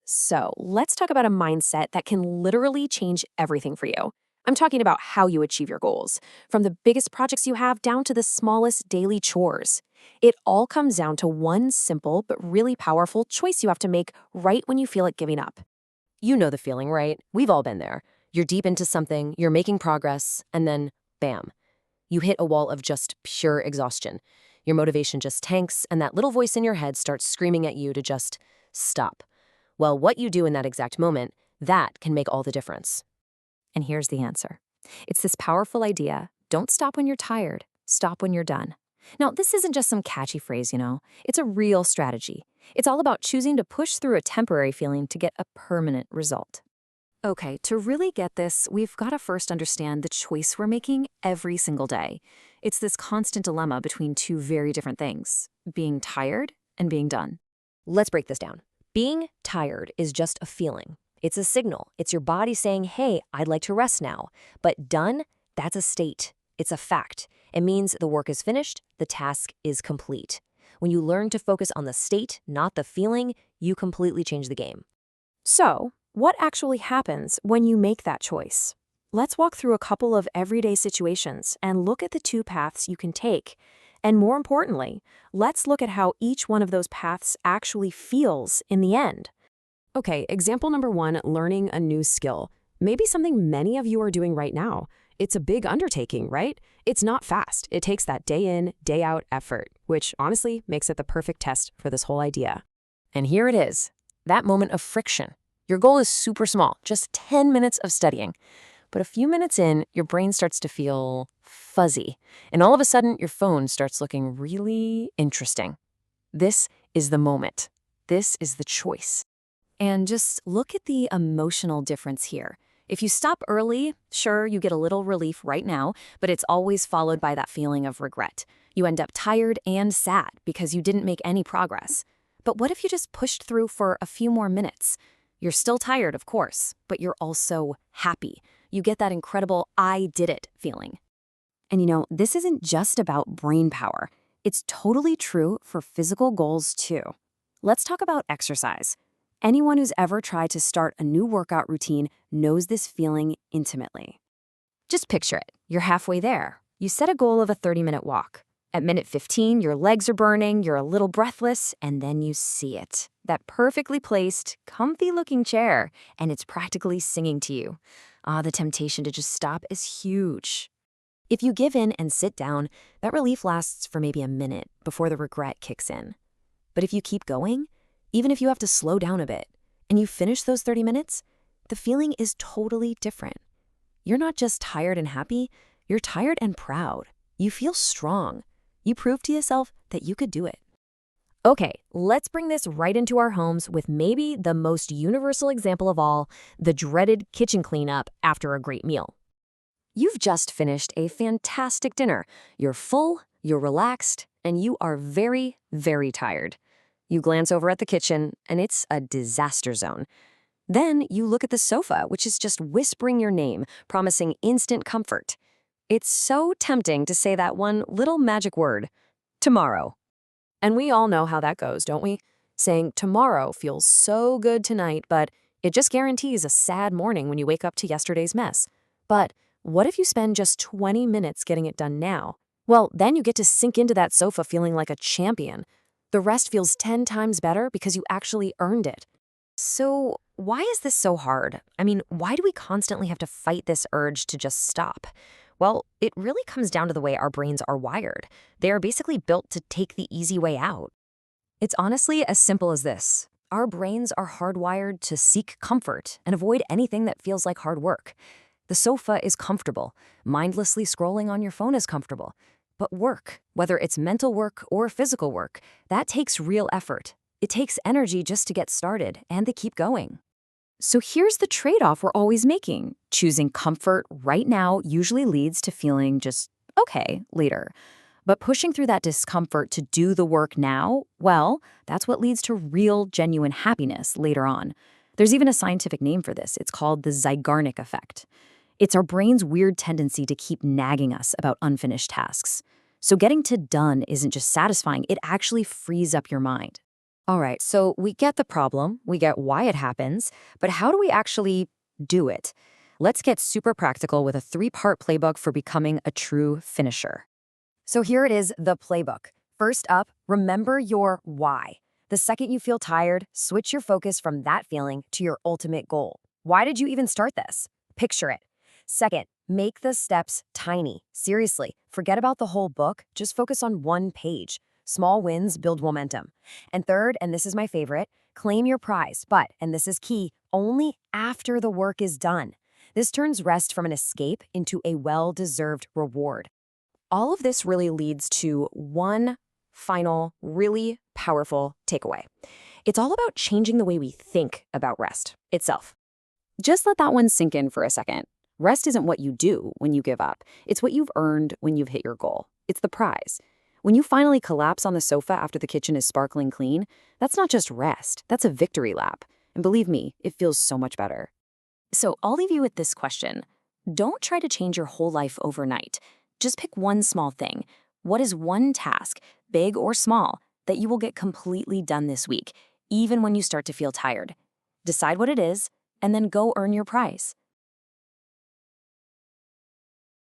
So, let's talk about a mindset that can literally change everything for you. I'm talking about how you achieve your goals, from the biggest projects you have down to the smallest daily chores. It all comes down to one simple but really powerful choice you have to make right when you feel like giving up. You know the feeling, right? We've all been there. You're deep into something, you're making progress, and then, bam, you hit a wall of just pure exhaustion. Your motivation just tanks, and that little voice in your head starts screaming at you to just stop. Well, what you do in that exact moment, that can make all the difference. And here's the answer it's this powerful idea: don't stop when you're tired, stop when you're done. Now, this isn't just some catchy phrase. It's a real strategy. It's all about choosing to push through a temporary feeling to get a permanent result. Okay, to really get this, we've got to first understand the choice we're making every single day. It's this constant dilemma between two very different things: being tired and being done. Let's break this down. Being tired is just a feeling. It's a signal. It's your body saying, hey, I'd like to rest now. But done, that's a state. It's a fact. It means the work is finished, the task is complete. When you learn to focus on the state, not the feeling, you completely change the game. So, what actually happens when you make that choice? Let's walk through a couple of everyday situations and look at the two paths you can take. And more importantly, let's look at how each one of those paths actually feels in the end. Okay, example number one: learning a new skill. Maybe something many of you are doing right now. It's a big undertaking, right? It's not fast. It takes that day in, day out effort, which honestly makes it the perfect test for this whole idea. And here it is, that moment of friction. Your goal is super small, just 10 minutes of studying. But a few minutes in, your brain starts to feel fuzzy. And all of a sudden, your phone starts looking really interesting. This is the moment. This is the choice. And just look at the emotional difference here. If you stop early, sure, you get a little relief right now, but it's always followed by that feeling of regret. You end up tired and sad because you didn't make any progress. But what if you just pushed through for a few more minutes? You're still tired, of course, but you're also happy. You get that incredible "I did it" feeling. And this isn't just about brain power. It's totally true for physical goals too. Let's talk about exercise. Anyone who's ever tried to start a new workout routine knows this feeling intimately. Just picture it. You're halfway there. You set a goal of a 30-minute walk. At minute 15, your legs are burning, you're a little breathless, and then you see it. That perfectly placed, comfy-looking chair, and it's practically singing to you. The temptation to just stop is huge. If you give in and sit down, that relief lasts for maybe a minute before the regret kicks in. But if you keep going, even if you have to slow down a bit, and you finish those 30 minutes, the feeling is totally different. You're not just tired and happy, you're tired and proud. You feel strong. You prove to yourself that you could do it. Okay, let's bring this right into our homes with maybe the most universal example of all: the dreaded kitchen cleanup after a great meal. You've just finished a fantastic dinner. You're full, you're relaxed, and you are very, very tired. You glance over at the kitchen, and it's a disaster zone. Then you look at the sofa, which is just whispering your name, promising instant comfort. It's so tempting to say that one little magic word: tomorrow. And we all know how that goes, don't we? Saying tomorrow feels so good tonight, but it just guarantees a sad morning when you wake up to yesterday's mess. But what if you spend just 20 minutes getting it done now? Well, then you get to sink into that sofa feeling like a champion. The rest feels 10 times better because you actually earned it. So, why is this so hard? I mean, why do we constantly have to fight this urge to just stop? Well, it really comes down to the way our brains are wired. They are basically built to take the easy way out. It's honestly as simple as this. Our brains are hardwired to seek comfort and avoid anything that feels like hard work. The sofa is comfortable. Mindlessly scrolling on your phone is comfortable. But work, whether it's mental work or physical work, that takes real effort. It takes energy just to get started and to keep going. So here's the trade-off we're always making. Choosing comfort right now usually leads to feeling just okay later. But pushing through that discomfort to do the work now, well, that's what leads to real, genuine happiness later on. There's even a scientific name for this. It's called the Zeigarnik effect. It's our brain's weird tendency to keep nagging us about unfinished tasks. So getting to done isn't just satisfying, it actually frees up your mind. All right, so we get the problem, we get why it happens, but how do we actually do it? Let's get super practical with a 3-part playbook for becoming a true finisher. So here it is, the playbook. First up, remember your why. The second you feel tired, switch your focus from that feeling to your ultimate goal. Why did you even start this? Picture it. Second, make the steps tiny. Seriously, forget about the whole book, just focus on one page. Small wins build momentum. And third, and this is my favorite, claim your prize, but, and this is key, only after the work is done. This turns rest from an escape into a well-deserved reward. All of this really leads to one final, really powerful takeaway. It's all about changing the way we think about rest itself. Just let that one sink in for a second. Rest isn't what you do when you give up. It's what you've earned when you've hit your goal. It's the prize. When you finally collapse on the sofa after the kitchen is sparkling clean, that's not just rest, that's a victory lap. And believe me, it feels so much better. So I'll leave you with this question. Don't try to change your whole life overnight. Just pick one small thing. What is one task, big or small, that you will get completely done this week, even when you start to feel tired? Decide what it is, and then go earn your prize.